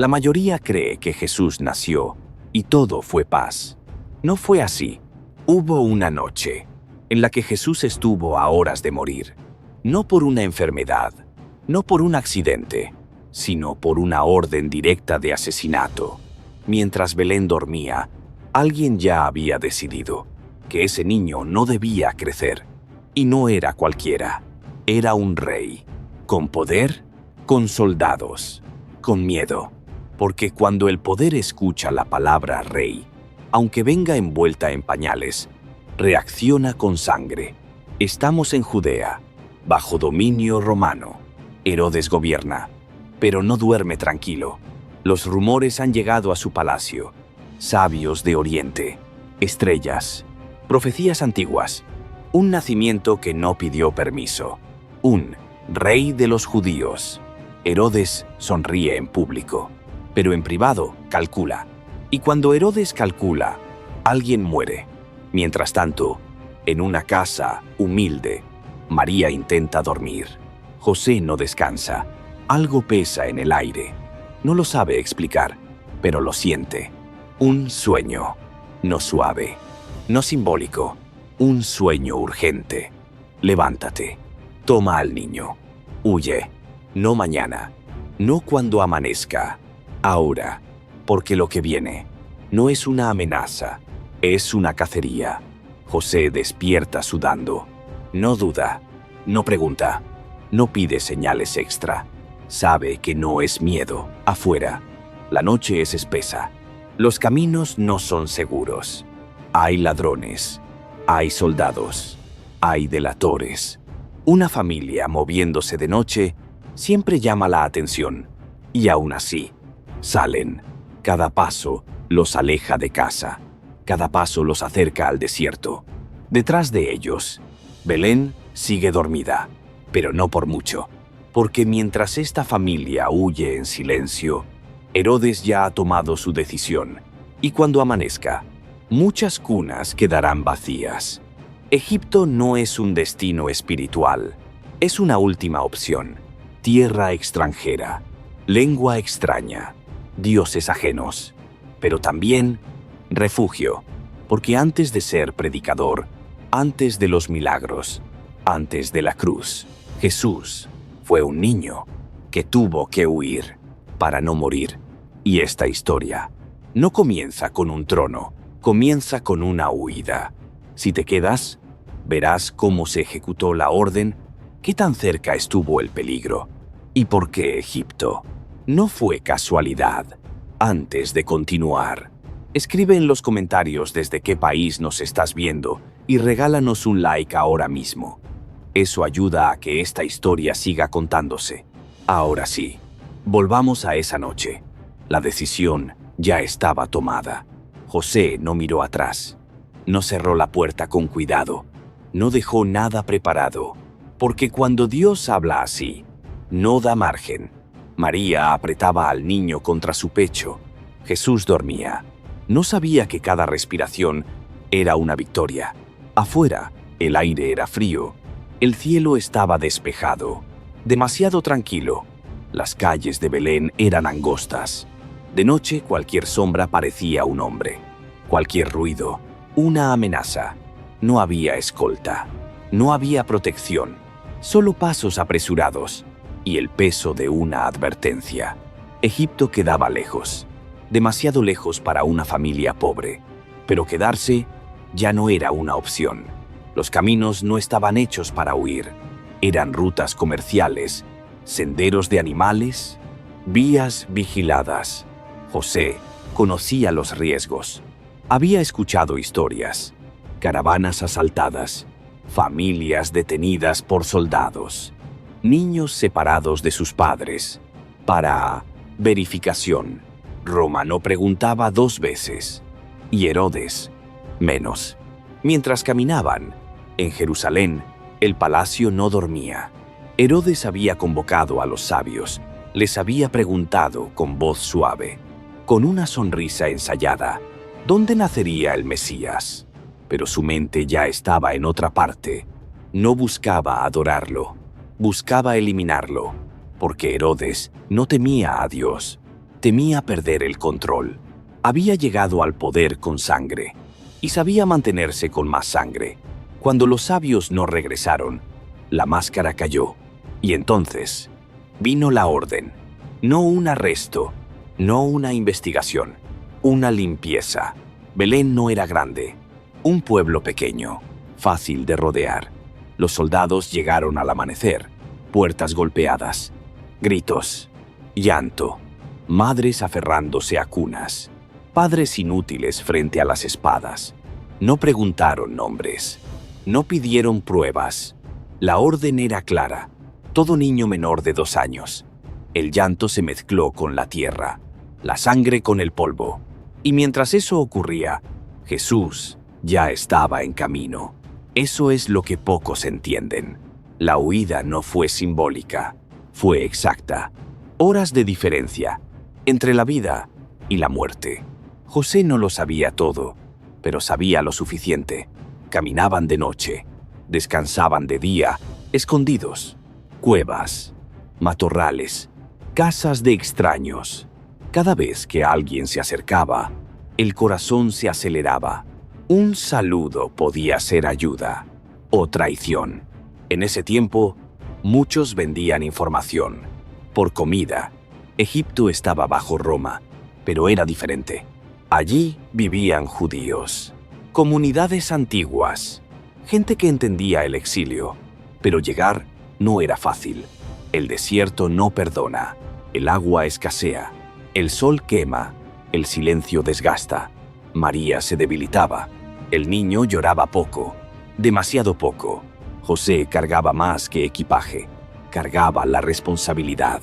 La mayoría cree que Jesús nació y todo fue paz. No fue así. Hubo una noche en la que Jesús estuvo a horas de morir, no por una enfermedad, no por un accidente, sino por una orden directa de asesinato. Mientras Belén dormía, alguien ya había decidido que ese niño no debía crecer. Y no era cualquiera, era un rey, con poder, con soldados, con miedo. Porque cuando el poder escucha la palabra rey, aunque venga envuelta en pañales, reacciona con sangre. Estamos en Judea, bajo dominio romano. Herodes gobierna, pero no duerme tranquilo. Los rumores han llegado a su palacio. Sabios de Oriente, estrellas, profecías antiguas, un nacimiento que no pidió permiso, un rey de los judíos. Herodes sonríe en público, pero en privado calcula. Y cuando Herodes calcula, alguien muere. Mientras tanto, en una casa humilde, María intenta dormir. José no descansa. Algo pesa en el aire. No lo sabe explicar, pero lo siente. Un sueño, no suave, no simbólico, un sueño urgente. Levántate, toma al niño, huye, no mañana, no cuando amanezca, ahora, porque lo que viene no es una amenaza, es una cacería. José despierta sudando, no duda, no pregunta, no pide señales extra. Sabe que no es miedo. Afuera, la noche es espesa. Los caminos no son seguros. Hay ladrones, hay soldados, hay delatores. Una familia moviéndose de noche siempre llama la atención. Y aún así, salen. Cada paso los aleja de casa. Cada paso los acerca al desierto. Detrás de ellos, Belén sigue dormida, pero no por mucho. Porque mientras esta familia huye en silencio, Herodes ya ha tomado su decisión, y cuando amanezca, muchas cunas quedarán vacías. Egipto no es un destino espiritual, es una última opción. Tierra extranjera, lengua extraña, dioses ajenos, pero también refugio, porque antes de ser predicador, antes de los milagros, antes de la cruz, Jesús fue un niño que tuvo que huir para no morir. Y esta historia no comienza con un trono, comienza con una huida. Si te quedas, verás cómo se ejecutó la orden, qué tan cerca estuvo el peligro y por qué Egipto no fue casualidad. Antes de continuar, escribe en los comentarios desde qué país nos estás viendo y regálanos un like ahora mismo. Eso ayuda a que esta historia siga contándose. Ahora sí, volvamos a esa noche. La decisión ya estaba tomada. José no miró atrás. No cerró la puerta con cuidado. No dejó nada preparado. Porque cuando Dios habla así, no da margen. María apretaba al niño contra su pecho. Jesús dormía. No sabía que cada respiración era una victoria. Afuera, el aire era frío. El cielo estaba despejado, demasiado tranquilo. Las calles de Belén eran angostas. De noche cualquier sombra parecía un hombre. Cualquier ruido, una amenaza. No había escolta, no había protección, solo pasos apresurados y el peso de una advertencia. Egipto quedaba lejos, demasiado lejos para una familia pobre, pero quedarse ya no era una opción. Los caminos no estaban hechos para huir. Eran rutas comerciales, senderos de animales, vías vigiladas. José conocía los riesgos. Había escuchado historias, caravanas asaltadas, familias detenidas por soldados, niños separados de sus padres. Para verificación, Roma no preguntaba 2 veces, y Herodes menos. Mientras caminaban, en Jerusalén, el palacio no dormía. Herodes había convocado a los sabios, les había preguntado con voz suave, con una sonrisa ensayada, ¿dónde nacería el Mesías? Pero su mente ya estaba en otra parte. No buscaba adorarlo, buscaba eliminarlo, porque Herodes no temía a Dios. Temía perder el control. Había llegado al poder con sangre y sabía mantenerse con más sangre. Cuando los sabios no regresaron, la máscara cayó. Y entonces vino la orden. No un arresto, no una investigación, una limpieza. Belén no era grande, un pueblo pequeño, fácil de rodear. Los soldados llegaron al amanecer, puertas golpeadas, gritos, llanto, madres aferrándose a cunas, padres inútiles frente a las espadas. No preguntaron nombres, no pidieron pruebas. La orden era clara, todo niño menor de 2 años. El llanto se mezcló con la tierra, la sangre con el polvo. Y mientras eso ocurría, Jesús ya estaba en camino. Eso es lo que pocos entienden. La huida no fue simbólica, fue exacta. Horas de diferencia entre la vida y la muerte. José no lo sabía todo, pero sabía lo suficiente. Caminaban de noche, descansaban de día, escondidos. Cuevas, matorrales, casas de extraños. Cada vez que alguien se acercaba, el corazón se aceleraba. Un saludo podía ser ayuda o traición. En ese tiempo, muchos vendían información. Por comida, Egipto estaba bajo Roma, pero era diferente. Allí vivían judíos, comunidades antiguas, gente que entendía el exilio, pero llegar no era fácil. El desierto no perdona, el agua escasea, el sol quema, el silencio desgasta. María se debilitaba, el niño lloraba poco, demasiado poco. José cargaba más que equipaje, cargaba la responsabilidad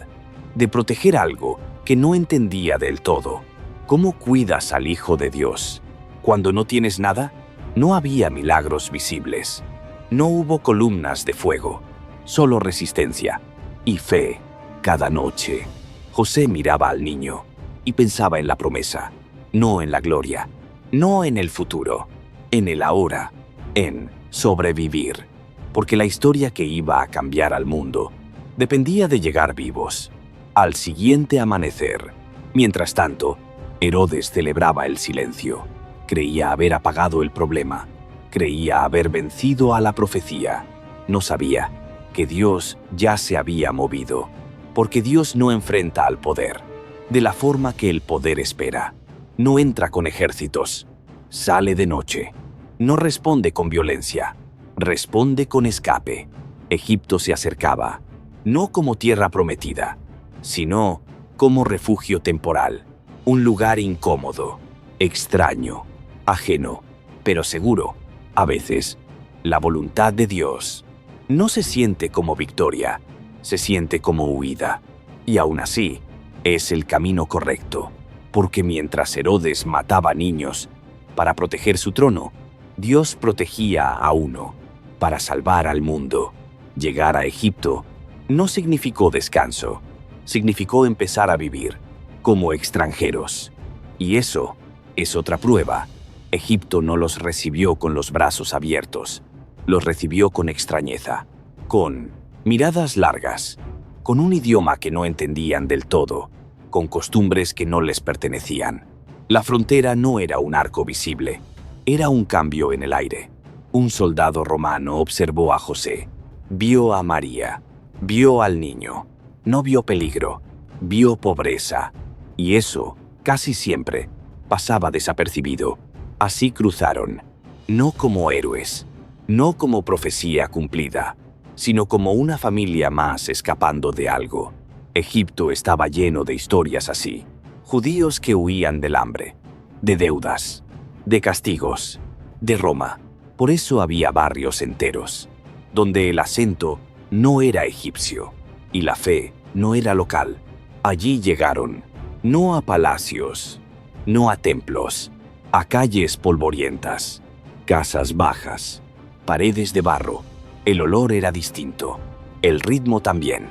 de proteger algo que no entendía del todo. ¿Cómo cuidas al Hijo de Dios cuando no tienes nada? No había milagros visibles, no hubo columnas de fuego, solo resistencia y fe. Cada noche, José miraba al niño y pensaba en la promesa, no en la gloria, no en el futuro, en el ahora, en sobrevivir, porque la historia que iba a cambiar al mundo dependía de llegar vivos al siguiente amanecer. Mientras tanto, Herodes celebraba el silencio. Creía haber apagado el problema, creía haber vencido a la profecía. No sabía que Dios ya se había movido, porque Dios no enfrenta al poder de la forma que el poder espera. No entra con ejércitos, sale de noche, no responde con violencia, responde con escape. Egipto se acercaba, no como tierra prometida, sino como refugio temporal, un lugar incómodo, extraño, ajeno, pero seguro. A veces, la voluntad de Dios no se siente como victoria, se siente como huida. Y aún así, es el camino correcto, porque mientras Herodes mataba niños para proteger su trono, Dios protegía a uno para salvar al mundo. Llegar a Egipto no significó descanso, significó empezar a vivir como extranjeros. Y eso es otra prueba. Egipto no los recibió con los brazos abiertos, los recibió con extrañeza, con miradas largas, con un idioma que no entendían del todo, con costumbres que no les pertenecían. La frontera no era un arco visible, era un cambio en el aire. Un soldado romano observó a José, vio a María, vio al niño, no vio peligro, vio pobreza, y eso, casi siempre, pasaba desapercibido. Así cruzaron, no como héroes, no como profecía cumplida, sino como una familia más escapando de algo. Egipto estaba lleno de historias así, judíos que huían del hambre, de deudas, de castigos, de Roma. Por eso había barrios enteros, donde el acento no era egipcio y la fe no era local. Allí llegaron, no a palacios, no a templos, a calles polvorientas, casas bajas, paredes de barro. El olor era distinto, el ritmo también.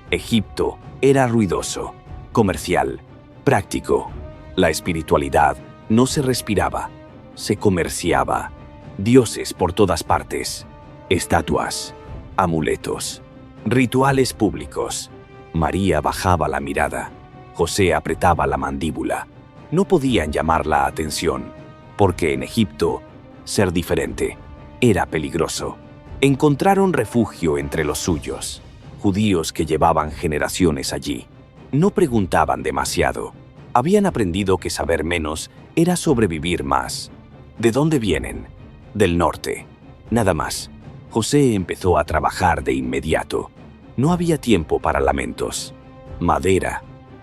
Egipto era ruidoso, comercial, práctico. La espiritualidad no se respiraba, se comerciaba. Dioses por todas partes, estatuas, amuletos, rituales públicos. María bajaba la mirada. José apretaba la mandíbula. No podían llamar la atención, porque en Egipto, ser diferente era peligroso. Encontraron refugio entre los suyos, judíos que llevaban generaciones allí. No preguntaban demasiado. Habían aprendido que saber menos era sobrevivir más. ¿De dónde vienen? Del norte. Nada más. José empezó a trabajar de inmediato. No había tiempo para lamentos. Madera,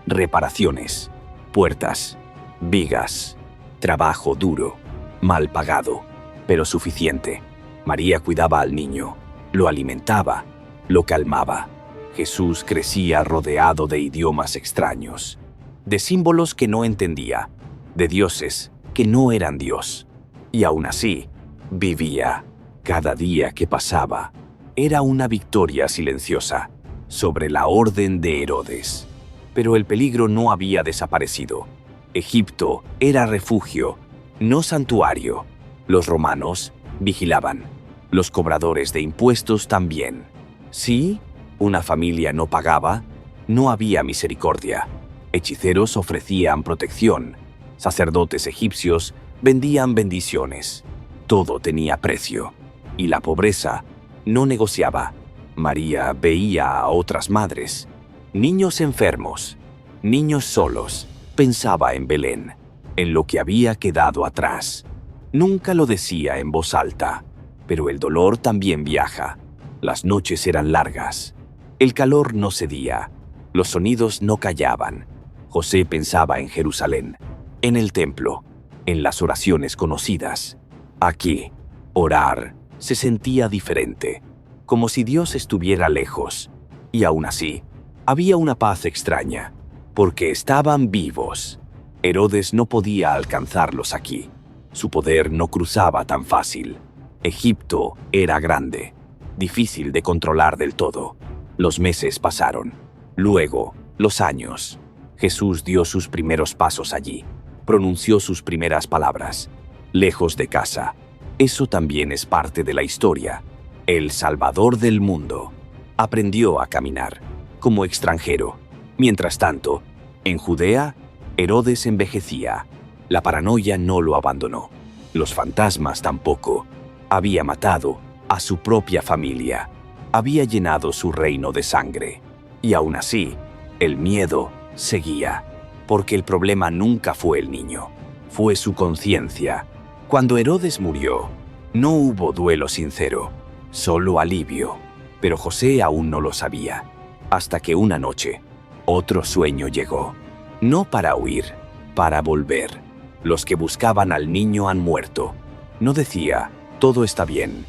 reparaciones, puertas, vigas, trabajo duro, mal pagado, pero suficiente. María cuidaba al niño, lo alimentaba, lo calmaba. Jesús crecía rodeado de idiomas extraños, de símbolos que no entendía, de dioses que no eran Dios. Y aún así, vivía. Cada día que pasaba era una victoria silenciosa sobre la orden de Herodes. Pero el peligro no había desaparecido. Egipto era refugio, no santuario. Los romanos vigilaban. Los cobradores de impuestos también. Si una familia no pagaba, no había misericordia. Hechiceros ofrecían protección. Sacerdotes egipcios vendían bendiciones. Todo tenía precio. Y la pobreza no negociaba. María veía a otras madres, niños enfermos, niños solos. Pensaba en Belén, en lo que había quedado atrás. Nunca lo decía en voz alta, pero el dolor también viaja. Las noches eran largas. El calor no cedía. Los sonidos no callaban. José pensaba en Jerusalén, en el templo, en las oraciones conocidas. Aquí, orar se sentía diferente, como si Dios estuviera lejos. Y aún así, había una paz extraña, porque estaban vivos. Herodes no podía alcanzarlos aquí. Su poder no cruzaba tan fácil. Egipto era grande, difícil de controlar del todo. Los meses pasaron. Luego, los años. Jesús dio sus primeros pasos allí. Pronunció sus primeras palabras. Lejos de casa. Eso también es parte de la historia. El Salvador del mundo. Aprendió a caminar, como extranjero. Mientras tanto, en Judea, Herodes envejecía. La paranoia no lo abandonó. Los fantasmas tampoco. Había matado a su propia familia. Había llenado su reino de sangre. Y aún así, el miedo seguía. Porque el problema nunca fue el niño. Fue su conciencia. Cuando Herodes murió, no hubo duelo sincero, solo alivio. Pero José aún no lo sabía. Hasta que una noche, otro sueño llegó. No para huir, para volver. Los que buscaban al niño han muerto. No decía, todo está bien.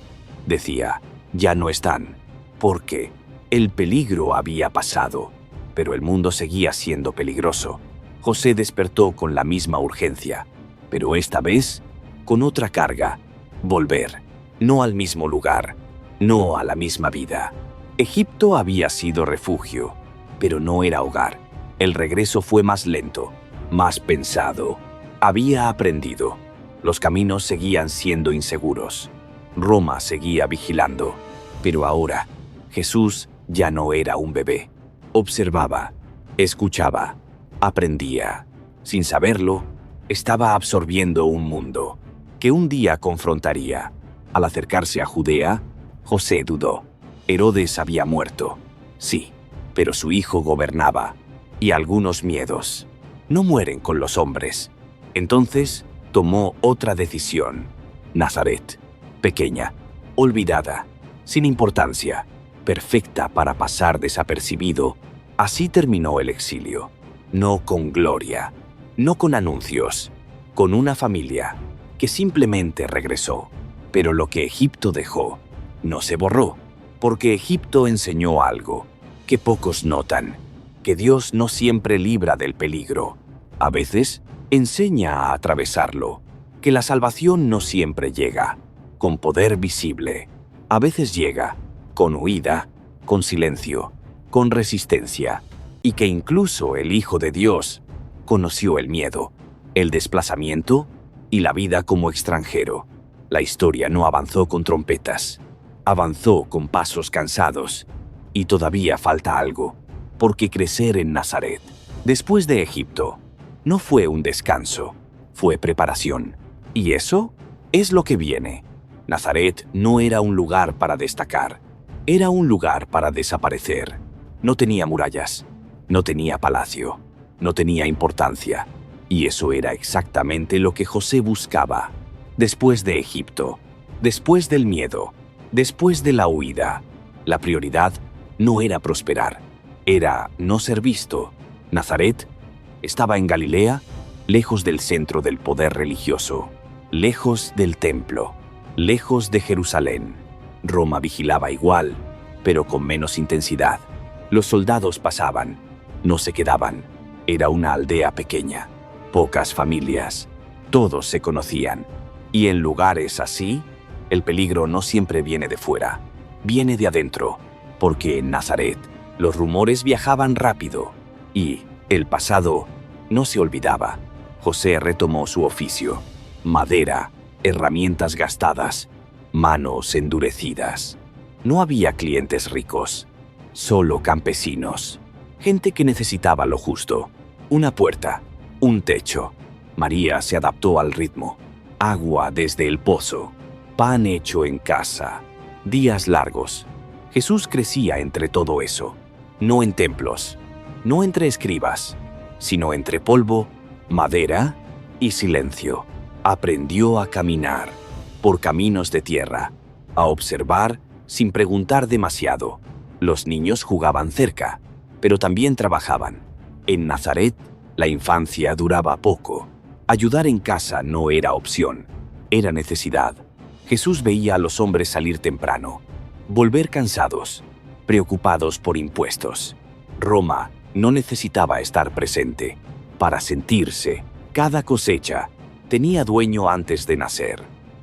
Decía, ya no están. Porque el peligro había pasado. Pero el mundo seguía siendo peligroso. José despertó con la misma urgencia. Pero esta vez, con otra carga. Volver. No al mismo lugar. No a la misma vida. Egipto había sido refugio, pero no era hogar. El regreso fue más lento, más pensado. Había aprendido. Los caminos seguían siendo inseguros. Roma seguía vigilando. Pero ahora, Jesús ya no era un bebé. Observaba, escuchaba, aprendía. Sin saberlo, estaba absorbiendo un mundo que un día confrontaría. Al acercarse a Judea, José dudó. Herodes había muerto. Sí, pero su hijo gobernaba. Y algunos miedos no mueren con los hombres. Entonces tomó otra decisión. Nazaret, pequeña, olvidada, sin importancia, perfecta para pasar desapercibido. Así terminó el exilio. No con gloria, no con anuncios, con una familia que simplemente regresó. Pero lo que Egipto dejó no se borró, porque Egipto enseñó algo que pocos notan, que Dios no siempre libra del peligro. A veces enseña a atravesarlo, que la salvación no siempre llega con poder visible. A veces llega con huida, con silencio, con resistencia, y que incluso el Hijo de Dios conoció el miedo, el desplazamiento y la vida como extranjero. La historia no avanzó con trompetas, avanzó con pasos cansados, y todavía falta algo, porque crecer en Nazaret Después de Egipto, no fue un descanso, fue preparación. Y eso es lo que viene. Nazaret no era un lugar para destacar, era un lugar para desaparecer. No tenía murallas, no tenía palacio, no tenía importancia. Y eso era exactamente lo que José buscaba. Después de Egipto, después del miedo, después de la huida, la prioridad no era prosperar, era no ser visto. Nazaret estaba en Galilea, lejos del centro del poder religioso, lejos del templo, lejos de Jerusalén. Roma vigilaba igual, pero con menos intensidad. Los soldados pasaban, no se quedaban. Era una aldea pequeña, pocas familias, todos se conocían. Y en lugares así, el peligro no siempre viene de fuera, viene de adentro, porque en Nazaret los rumores viajaban rápido y el pasado no se olvidaba. José retomó su oficio: madera, herramientas gastadas, manos endurecidas. No había clientes ricos, solo campesinos, gente que necesitaba lo justo: una puerta, un techo. María se adaptó al ritmo: agua desde el pozo, pan hecho en casa, días largos. Jesús crecía entre todo eso, no en templos, no entre escribas, sino entre polvo, madera y silencio. Aprendió a caminar por caminos de tierra, a observar sin preguntar demasiado. Los niños jugaban cerca, pero también trabajaban. En Nazaret, la infancia duraba poco. Ayudar en casa no era opción, era necesidad. Jesús veía a los hombres salir temprano, volver cansados, preocupados por impuestos. Roma no necesitaba estar presente para sentirse. Cada cosecha tenía dueño antes de nacer.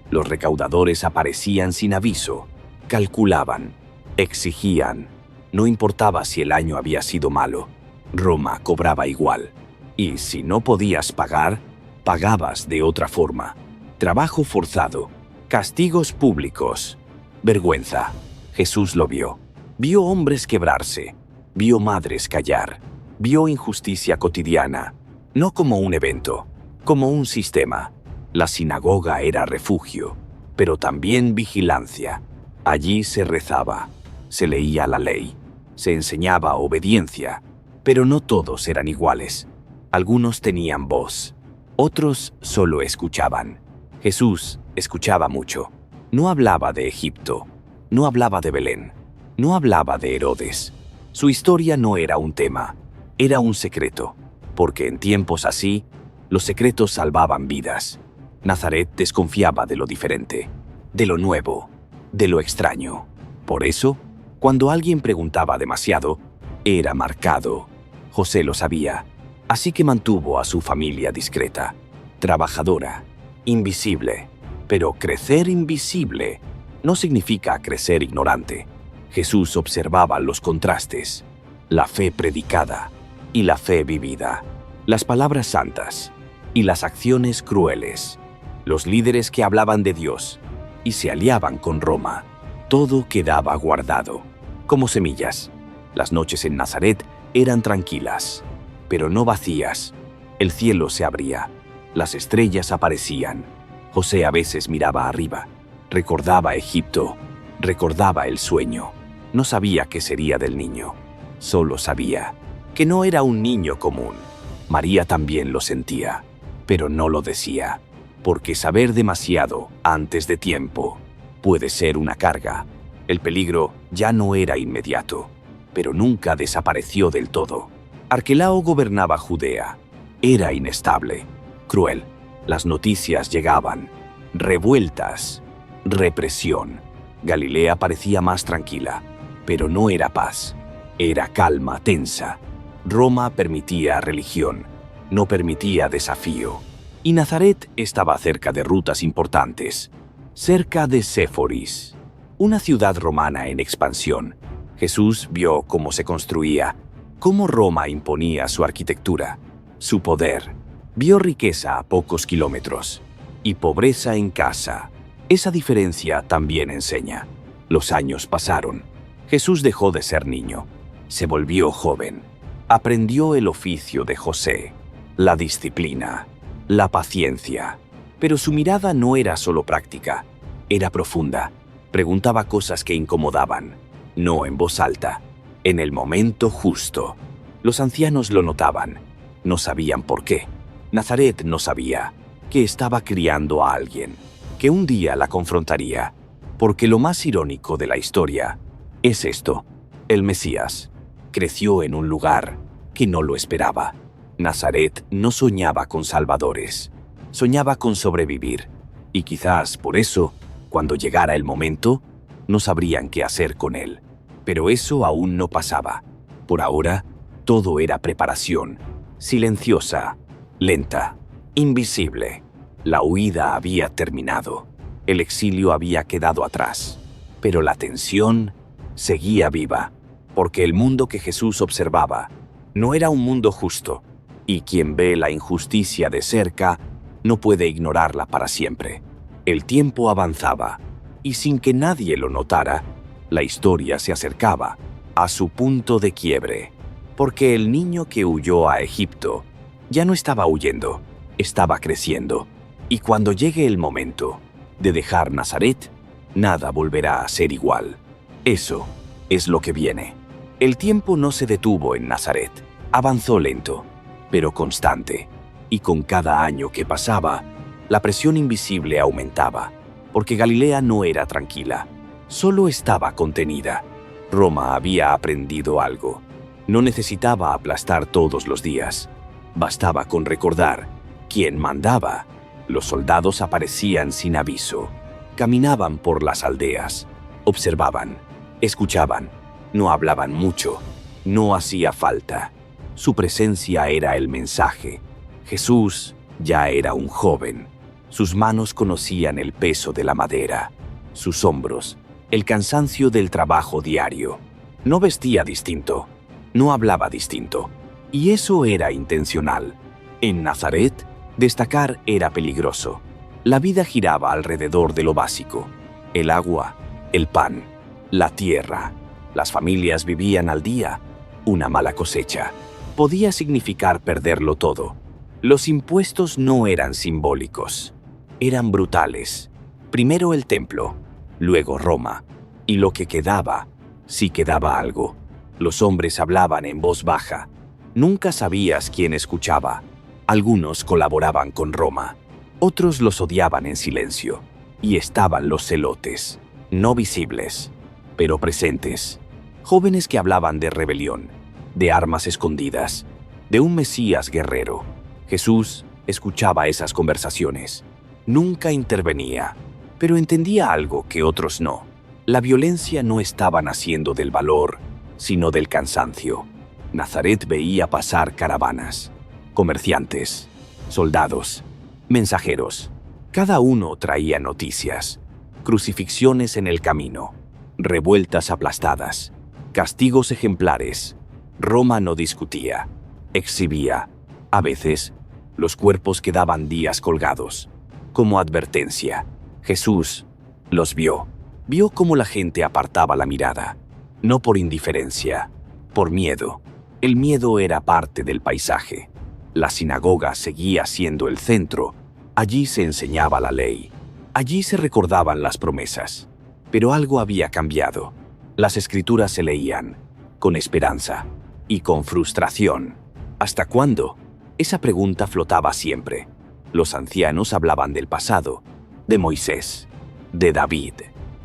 Los recaudadores aparecían sin aviso, calculaban, exigían. No importaba si el año había sido malo, Roma cobraba igual. Y si no podías pagar, pagabas de otra forma. Trabajo forzado, castigos públicos, vergüenza. Jesús lo vio. Vio hombres quebrarse, vio madres callar, vio injusticia cotidiana, no como un evento, como un sistema. La sinagoga era refugio, pero también vigilancia. Allí se rezaba, se leía la ley, se enseñaba obediencia, pero no todos eran iguales. Algunos tenían voz, otros solo escuchaban. Jesús escuchaba mucho. No hablaba de Egipto, no hablaba de Belén, no hablaba de Herodes. Su historia no era un tema, era un secreto, porque en tiempos así, los secretos salvaban vidas. Nazaret desconfiaba de lo diferente, de lo nuevo, de lo extraño. Por eso, cuando alguien preguntaba demasiado, era marcado. José lo sabía, así que mantuvo a su familia discreta, trabajadora, invisible. Pero crecer invisible no significa crecer ignorante. Jesús observaba los contrastes, la fe predicada y la fe vivida, las palabras santas y las acciones crueles, los líderes que hablaban de Dios y se aliaban con Roma. Todo quedaba guardado, como semillas. Las noches en Nazaret eran tranquilas, pero no vacías. El cielo se abría, las estrellas aparecían. José a veces miraba arriba, recordaba Egipto, recordaba el sueño. No sabía qué sería del niño, solo sabía que no era un niño común. María también lo sentía, pero no lo decía, porque saber demasiado antes de tiempo puede ser una carga. El peligro ya no era inmediato, pero nunca desapareció del todo. Arquelao gobernaba Judea. Era inestable, cruel. Las noticias llegaban, revueltas, represión. Galilea parecía más tranquila, pero no era paz, era calma tensa. Roma permitía religión, no permitía desafío. Y Nazaret estaba cerca de rutas importantes, cerca de Séforis, una ciudad romana en expansión. Jesús vio cómo se construía, cómo Roma imponía su arquitectura, su poder. Vio riqueza a pocos kilómetros y pobreza en casa. Esa diferencia también enseña. Los años pasaron. Jesús dejó de ser niño. Se volvió joven. Aprendió el oficio de José, la disciplina, la paciencia. Pero su mirada no era solo práctica, era profunda. Preguntaba cosas que incomodaban, no en voz alta, en el momento justo. Los ancianos lo notaban, no sabían por qué. Nazaret no sabía que estaba criando a alguien, que un día la confrontaría, porque lo más irónico de la historia es esto: el Mesías creció en un lugar que no lo esperaba. Nazaret no soñaba con salvadores, soñaba con sobrevivir, y quizás por eso, cuando llegara el momento, no sabrían qué hacer con él. Pero eso aún no pasaba. Por ahora, todo era preparación, silenciosa, lenta, invisible. La huida había terminado, el exilio había quedado atrás, pero la tensión seguía viva, porque el mundo que Jesús observaba no era un mundo justo, y quien ve la injusticia de cerca no puede ignorarla para siempre. El tiempo avanzaba, y sin que nadie lo notara, la historia se acercaba a su punto de quiebre, porque el niño que huyó a Egipto ya no estaba huyendo, estaba creciendo, y cuando llegue el momento de dejar Nazaret, nada volverá a ser igual. Eso es lo que viene. El tiempo no se detuvo en Nazaret, avanzó lento, pero constante, y con cada año que pasaba, la presión invisible aumentaba, porque Galilea no era tranquila, solo estaba contenida. Roma había aprendido algo. No necesitaba aplastar todos los días. Bastaba con recordar quién mandaba. Los soldados aparecían sin aviso. Caminaban por las aldeas. Observaban. Escuchaban. No hablaban mucho. No hacía falta. Su presencia era el mensaje. Jesús ya era un joven. Sus manos conocían el peso de la madera. Sus hombros, el cansancio del trabajo diario. No vestía distinto. No hablaba distinto. Y eso era intencional. En Nazaret, destacar era peligroso. La vida giraba alrededor de lo básico: el agua, el pan, la tierra. Las familias vivían al día. Una mala cosecha podía significar perderlo todo. Los impuestos no eran simbólicos, eran brutales. Primero el templo, luego Roma, y lo que quedaba, si quedaba algo. Los hombres hablaban en voz baja. Nunca sabías quién escuchaba. Algunos colaboraban con Roma, otros los odiaban en silencio. Y estaban los celotes, no visibles, pero presentes. Jóvenes que hablaban de rebelión, de armas escondidas, de un Mesías guerrero. Jesús escuchaba esas conversaciones. Nunca intervenía, pero entendía algo que otros no. La violencia no estaba naciendo del valor, sino del cansancio. Nazaret veía pasar caravanas, comerciantes, soldados, mensajeros. Cada uno traía noticias, crucifixiones en el camino, revueltas aplastadas, castigos ejemplares. Roma no discutía, exhibía. A veces, los cuerpos quedaban días colgados. Como advertencia, Jesús los vio. Vio cómo la gente apartaba la mirada, no por indiferencia, por miedo. El miedo era parte del paisaje. La sinagoga seguía siendo el centro. Allí se enseñaba la ley. Allí se recordaban las promesas. Pero algo había cambiado. Las escrituras se leían con esperanza y con frustración. ¿Hasta cuándo? Esa pregunta flotaba siempre. Los ancianos hablaban del pasado, de Moisés, de David,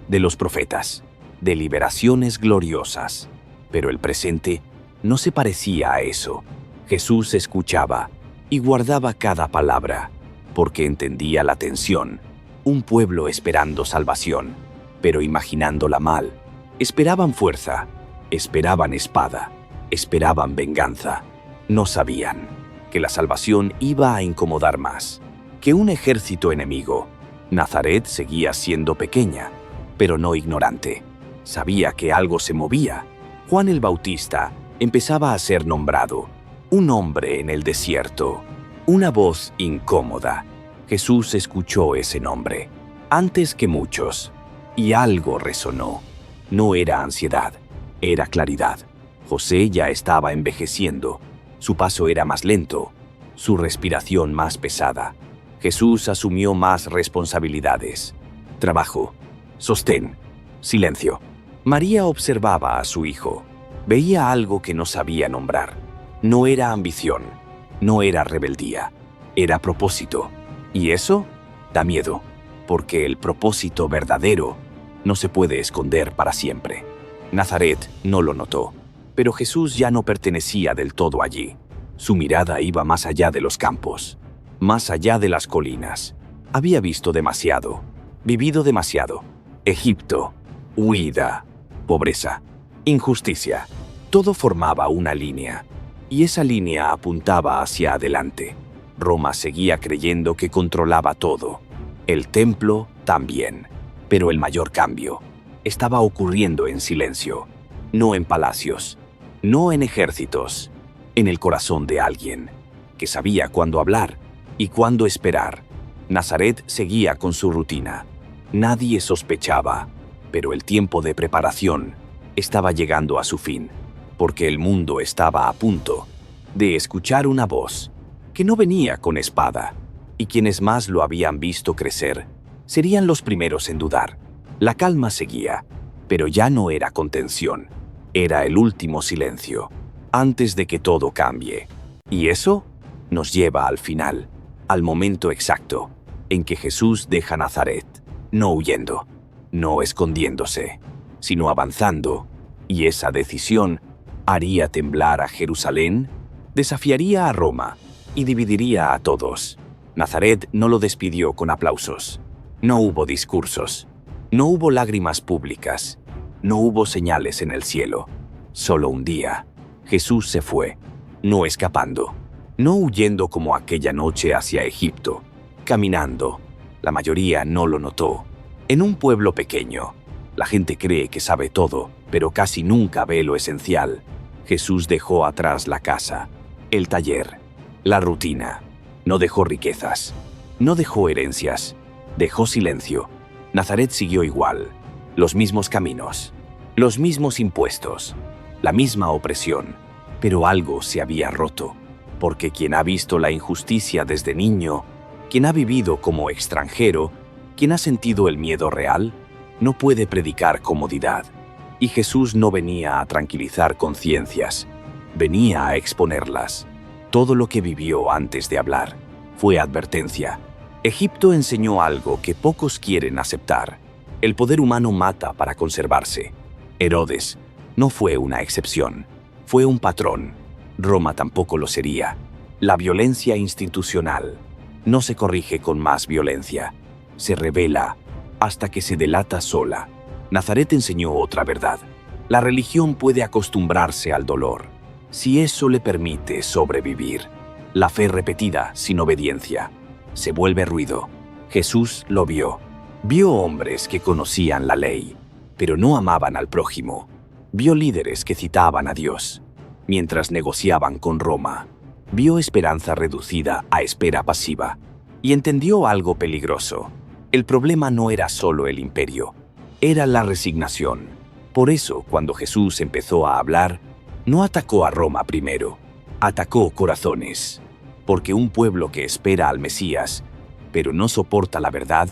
de los profetas, de liberaciones gloriosas. Pero el presente no se parecía a eso. Jesús escuchaba y guardaba cada palabra, porque entendía la tensión. Un pueblo esperando salvación, pero imaginándola mal. Esperaban fuerza, esperaban espada, esperaban venganza. No sabían que la salvación iba a incomodar más que un ejército enemigo. Nazaret seguía siendo pequeña, pero no ignorante. Sabía que algo se movía. Juan el Bautista empezaba a ser nombrado. Un hombre en el desierto. Una voz incómoda. Jesús escuchó ese nombre, antes que muchos, y algo resonó. No era ansiedad, era claridad. José ya estaba envejeciendo. Su paso era más lento, su respiración más pesada. Jesús asumió más responsabilidades. Trabajo, sostén, silencio. María observaba a su hijo. Veía algo que no sabía nombrar. No era ambición, no era rebeldía, era propósito. Y eso da miedo, porque el propósito verdadero no se puede esconder para siempre. Nazaret no lo notó, pero Jesús ya no pertenecía del todo allí. Su mirada iba más allá de los campos, más allá de las colinas. Había visto demasiado, vivido demasiado. Egipto, huida, pobreza, injusticia. Todo formaba una línea, y esa línea apuntaba hacia adelante. Roma seguía creyendo que controlaba todo. El templo también. Pero el mayor cambio estaba ocurriendo en silencio, no en palacios, no en ejércitos, en el corazón de alguien que sabía cuándo hablar y cuándo esperar. Nazaret seguía con su rutina. Nadie sospechaba, pero el tiempo de preparación estaba llegando a su fin, porque el mundo estaba a punto de escuchar una voz que no venía con espada, y quienes más lo habían visto crecer serían los primeros en dudar. La calma seguía, pero ya no era contención, era el último silencio, antes de que todo cambie. Y eso nos lleva al final, al momento exacto en que Jesús deja Nazaret, no huyendo, no escondiéndose, sino avanzando, y esa decisión haría temblar a Jerusalén, desafiaría a Roma y dividiría a todos. Nazaret no lo despidió con aplausos. No hubo discursos, no hubo lágrimas públicas, no hubo señales en el cielo. Solo un día, Jesús se fue, no escapando, no huyendo como aquella noche hacia Egipto, caminando. La mayoría no lo notó. En un pueblo pequeño, la gente cree que sabe todo, pero casi nunca ve lo esencial. Jesús dejó atrás la casa, el taller, la rutina. No dejó riquezas, no dejó herencias, dejó silencio. Nazaret siguió igual, los mismos caminos, los mismos impuestos, la misma opresión, pero algo se había roto, porque quien ha visto la injusticia desde niño, quien ha vivido como extranjero, quien ha sentido el miedo real, no puede predicar comodidad. Y Jesús no venía a tranquilizar conciencias, venía a exponerlas. Todo lo que vivió antes de hablar fue advertencia. Egipto enseñó algo que pocos quieren aceptar. El poder humano mata para conservarse. Herodes no fue una excepción, fue un patrón. Roma tampoco lo sería. La violencia institucional no se corrige con más violencia, se revela hasta que se delata sola. Nazaret enseñó otra verdad. La religión puede acostumbrarse al dolor, si eso le permite sobrevivir. La fe repetida sin obediencia se vuelve ruido. Jesús lo vio. Vio hombres que conocían la ley, pero no amaban al prójimo. Vio líderes que citaban a Dios, mientras negociaban con Roma. Vio esperanza reducida a espera pasiva. Y entendió algo peligroso. El problema no era solo el imperio, era la resignación. Por eso, cuando Jesús empezó a hablar, no atacó a Roma primero, atacó corazones. Porque un pueblo que espera al Mesías, pero no soporta la verdad,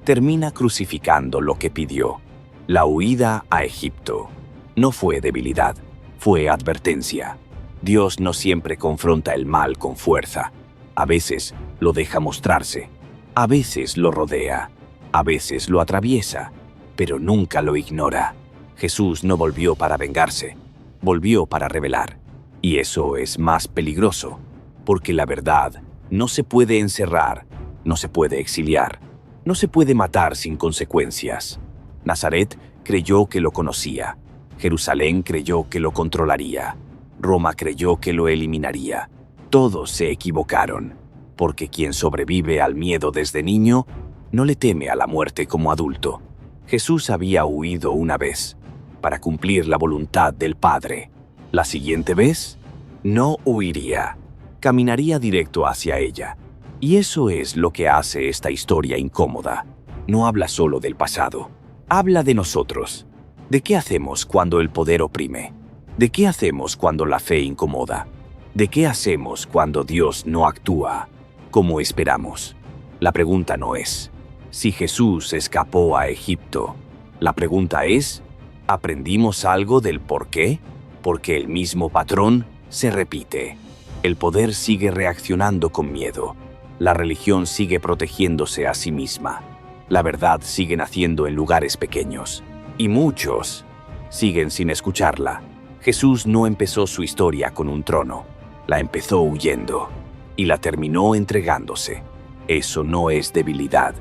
termina crucificando lo que pidió. La huida a Egipto no fue debilidad, fue advertencia. Dios no siempre confronta el mal con fuerza. A veces lo deja mostrarse, a veces lo rodea, a veces lo atraviesa, pero nunca lo ignora. Jesús no volvió para vengarse, volvió para revelar. Y eso es más peligroso, porque la verdad no se puede encerrar, no se puede exiliar, no se puede matar sin consecuencias. Nazaret creyó que lo conocía, Jerusalén creyó que lo controlaría, Roma creyó que lo eliminaría. Todos se equivocaron, porque quien sobrevive al miedo desde niño no le teme a la muerte como adulto. Jesús había huido una vez para cumplir la voluntad del Padre. La siguiente vez, no huiría, caminaría directo hacia ella. Y eso es lo que hace esta historia incómoda. No habla solo del pasado, habla de nosotros. ¿De qué hacemos cuando el poder oprime? ¿De qué hacemos cuando la fe incomoda? ¿De qué hacemos cuando Dios no actúa como esperamos? La pregunta no es si Jesús escapó a Egipto. La pregunta es, ¿aprendimos algo del por qué? Porque el mismo patrón se repite. El poder sigue reaccionando con miedo. La religión sigue protegiéndose a sí misma. La verdad sigue naciendo en lugares pequeños. Y muchos siguen sin escucharla. Jesús no empezó su historia con un trono. La empezó huyendo y la terminó entregándose. Eso no es debilidad,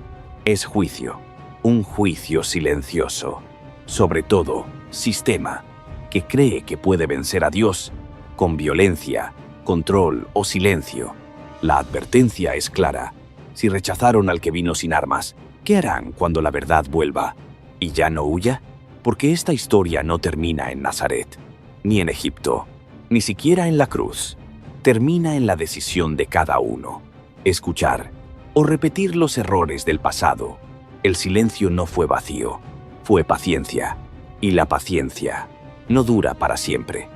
es juicio. Un juicio silencioso. Sobre todo, sistema, que cree que puede vencer a Dios con violencia, control o silencio. La advertencia es clara. Si rechazaron al que vino sin armas, ¿qué harán cuando la verdad vuelva? ¿Y ya no huya? Porque esta historia no termina en Nazaret, ni en Egipto, ni siquiera en la cruz. Termina en la decisión de cada uno. Escuchar o repetir los errores del pasado. El silencio no fue vacío, fue paciencia. Y la paciencia no dura para siempre.